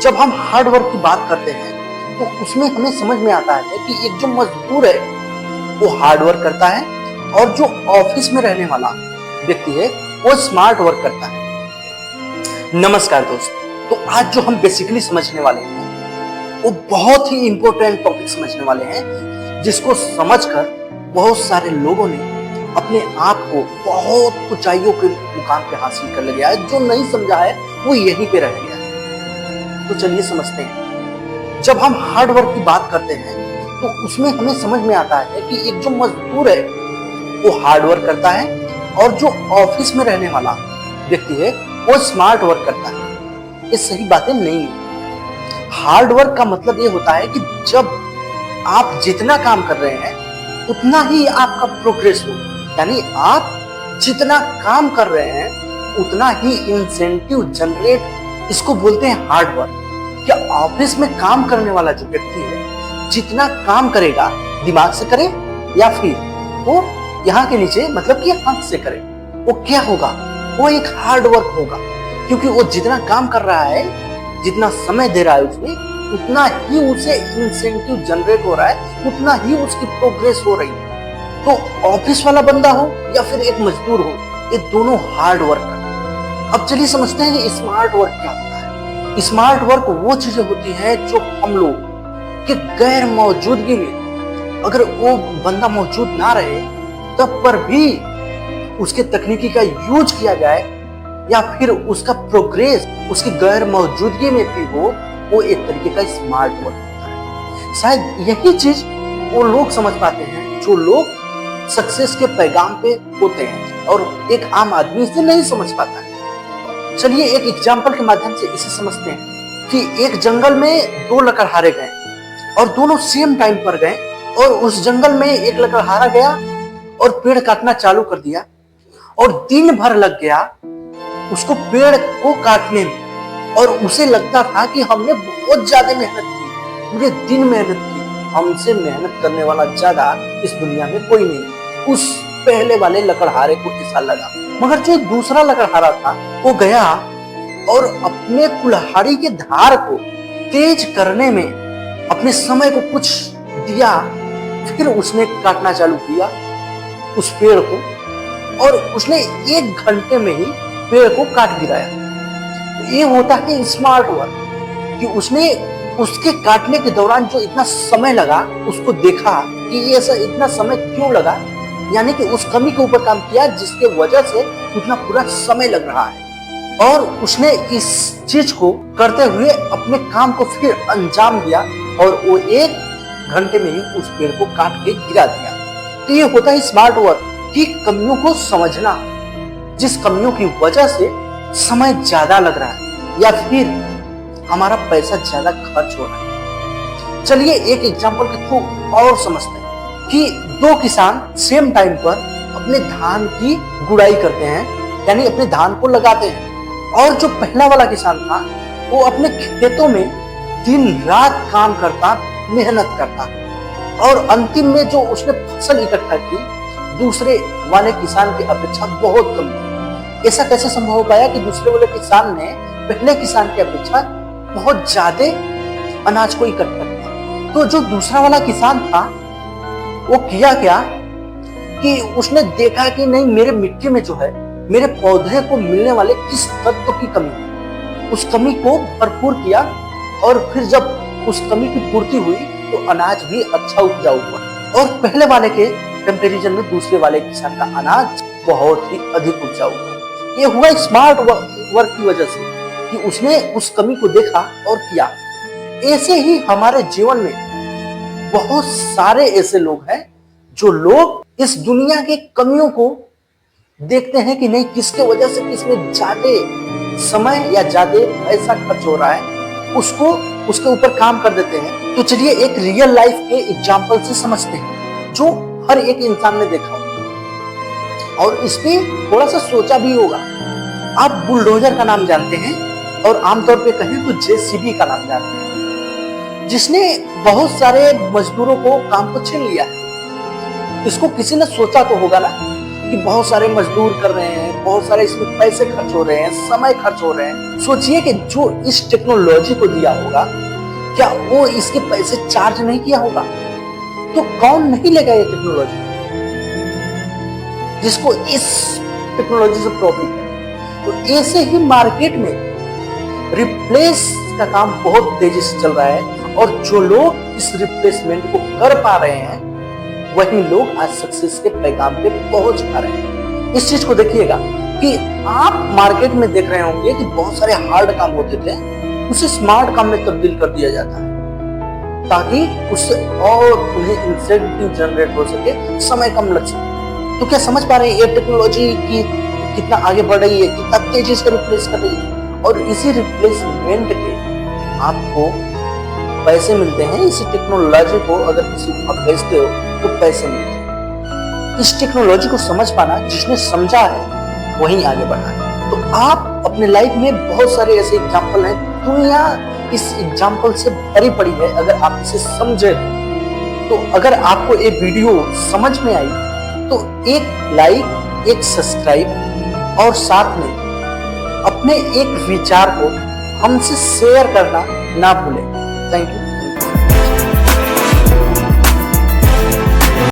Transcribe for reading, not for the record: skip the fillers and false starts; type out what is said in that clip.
जब हम hard work की बात करते हैं तो उसमें हमें समझ में आता है कि एक जो मजदूर है वो हार्ड वर्क करता है और जो ऑफिस में रहने वाला व्यक्ति है वो स्मार्ट वर्क करता है। नमस्कार दोस्त, तो आज जो हम बेसिकली समझने वाले हैं वो बहुत ही इंपॉर्टेंट टॉपिक समझने वाले हैं, जिसको समझकर बहुत सारे लोगों ने अपने आप को बहुत ऊंचाइयों के मुकाम पे हासिल कर लिया है। जो नहीं समझा है वो यहीं पे रह गया है। तो चलिए समझते हैं। जब हम हार्ड वर्क की बात करते हैं तो उसमें हमें समझ में आता है कि एक जो मजदूर है वो हार्ड वर्क करता है और जो ऑफिस में रहने वाला व्यक्ति है वो स्मार्ट वर्क करता है। ये सही बातें नहीं है। हार्ड वर्क का मतलब ये होता है कि जब आप जितना काम कर रहे हैं उतना ही आपका प्रोग्रेस हो, यानी आप जितना काम कर रहे हैं उतना ही इंसेंटिव जनरेट, इसको बोलते हैं हार्ड वर्क। क्या ऑफिस में काम करने वाला जो व्यक्ति है जितना काम करेगा दिमाग से करे या फिर वो यहाँ के नीचे मतलब कि हाथ से करे, वो क्या होगा? वो एक हार्ड वर्क होगा, क्योंकि वो जितना काम कर रहा है, जितना समय दे रहा है उसमें, उतना ही उसे इंसेंटिव जनरेट हो रहा है, उतना ही उसकी प्रोग्रेस हो रही है। तो ऑफिस वाला बंदा हो या फिर एक मजदूर हो, ये दोनों हार्ड वर्क है। अब चलिए समझते हैं कि स्मार्ट वर्क क्या होता है। स्मार्ट वर्क वो चीजें होती हैं जो हम लोग के गैर मौजूदगी में, अगर वो बंदा मौजूद ना रहे तब पर भी उसके तकनीकी का यूज किया जाए या फिर उसका प्रोग्रेस उसकी गैर मौजूदगी में भी हो, वो एक तरीके का स्मार्ट वर्क होता है। शायद यही चीज वो लोग समझ पाते हैं जो लोग सक्सेस के पैगाम पे होते हैं और एक आम आदमी इसे नहीं समझ पाता है। चलिए एक एग्जाम्पल के माध्यम से इसे समझते हैं कि एक जंगल में दो लकड़हारे गए और दोनों सेम टाइम पर गए और उस जंगल में एक लकड़हारा गया और पेड़ काटना चालू कर दिया और दिन भर लग गया उसको पेड़ को काटने में, और उसे लगता था कि हमने बहुत ज्यादा मेहनत की, पूरे दिन मेहनत की, हमसे मेहनत करने वाला ज्यादा इस दुनिया में कोई नहीं। उस पहले वाले लकड़हारे को ऐसा लगा। मगर जो दूसरा लकड़हारा था वो गया और अपने कुल्हाड़ी के धार को तेज करने में अपने समय को कुछ दिया, फिर उसने काटना चालू किया उस पेड़ को और उसने 1 घंटे में ही पेड़ को काट गिराया। तो ये होता है स्मार्ट वर्क कि उसने उसके काटने के दौरान जो इतना समय लगा उसको देखा कि ये ऐसा इतना समय क्यों लगा, यानी कि उस कमी के ऊपर काम किया जिसके वजह से उतना पूरा समय लग रहा है, और उसने इस चीज को करते हुए अपने काम को फिर अंजाम दिया और वो 1 घंटे में ही उस पेड़ को काट के गिरा दिया। तो ये होता है स्मार्ट वर्क की कमियों को समझना, जिस कमियों की वजह से समय ज्यादा लग रहा है या फिर हमारा पैसा ज्यादा खर्च हो रहा है। चलिए एक एग्जांपल के थ्रू और समझते हैं कि 2 किसान सेम टाइम पर अपने धान की गुड़ाई करते हैं, यानी अपने धान को लगाते हैं, और जो पहला वाला किसान था वो अपने खेतों में दिन रात काम करता, मेहनत करता, और अंतिम में जो उसने फसल इकट्ठा की दूसरे वाले किसान की अपेक्षा बहुत कम थी। ऐसा कैसे संभव हो पाया कि दूसरे वाले किसान ने पहले किसान की अपेक्षा बहुत ज्यादा अनाज को इकट्ठा किया? तो जो दूसरा वाला किसान था वो किया क्या कि उसने देखा कि नहीं, मेरे मिट्टी में जो है, मेरे पौधे को मिलने वाले किस तत्व की कमी है, उस कमी को भरपूर किया, और फिर जब उस कमी की पूर्ति हुई तो अनाज भी अच्छा उपजाऊ हुआ, और पहले वाले के कंपैरिजन में दूसरे वाले किसान का अनाज बहुत ही अधिक उपजाऊ हुआ। ये हुआ स्मार्ट वर्क की वजह से कि उसने उस कमी को देखा और किया। ऐसे ही हमारे जीवन में बहुत सारे ऐसे लोग हैं जो लोग इस दुनिया के कमियों को देखते हैं कि नहीं, किसके वजह से किसमें ज्यादा समय या ज्यादा पैसा खर्च हो रहा है, उसको उसके ऊपर काम कर देते हैं। तो चलिए एक रियल लाइफ के एग्जांपल से समझते हैं जो हर एक इंसान ने देखा होगा और इस पे थोड़ा सा सोचा भी होगा। आप बुलडोजर का नाम जानते हैं और आमतौर पे कहें तो जेसीबी का नाम जानते हैं, जिसने बहुत सारे मजदूरों को काम को छीन लिया है। इसको किसी ने सोचा तो होगा ना कि बहुत सारे मजदूर कर रहे हैं, बहुत सारे इसमें पैसे खर्च हो रहे हैं, समय खर्च हो रहे हैं। सोचिए कि जो इस टेक्नोलॉजी को दिया होगा, क्या वो इसके पैसे चार्ज नहीं किया होगा? तो कौन नहीं लेगा ये टेक्नोलॉजी, जिसको इस टेक्नोलॉजी से प्रॉफिट है? तो ऐसे ही मार्केट में रिप्लेस का काम बहुत तेजी से चल रहा है, और जो लोग इस रिप्लेसमेंट को कर पा रहे हैं, वही लोग आज सक्सेस के पैगाम पे पहुंच पा रहे हैं। इस चीज को देखिएगा कि आप मार्केट में देख रहे होंगे कि बहुत सारे हार्ड काम होते थे, उसे स्मार्ट काम में तब्दील कर दिया जाता है, ताकि उससे और उन्हें इंसेंटिव जनरेट हो सके, समय कम लग सके। तो क्या समझ पा रहे हैं ये टेक्नोलॉजी की कितना आगे बढ़ रही है, कितना तेजी से रिप्लेस कर रही है? और इसी रिप्लेसमेंट के आपको पैसे मिलते हैं। इसी टेक्नोलॉजी को अगर किसी को आप बेचते हो तो पैसे मिलते हैं। इस टेक्नोलॉजी को समझ पाना, जिसने समझा है वही आगे बढ़ा है। तो आप अपने लाइफ में बहुत सारे ऐसे एग्जाम्पल हैं, दुनिया इस एग्जाम्पल से भरी पड़ी है। अगर आप इसे समझे तो अगर आपको ये वीडियो समझ में आई तो एक लाइक, एक सब्सक्राइब और साथ में अपने एक विचार को हमसे शेयर करना ना भूलें। Thank you.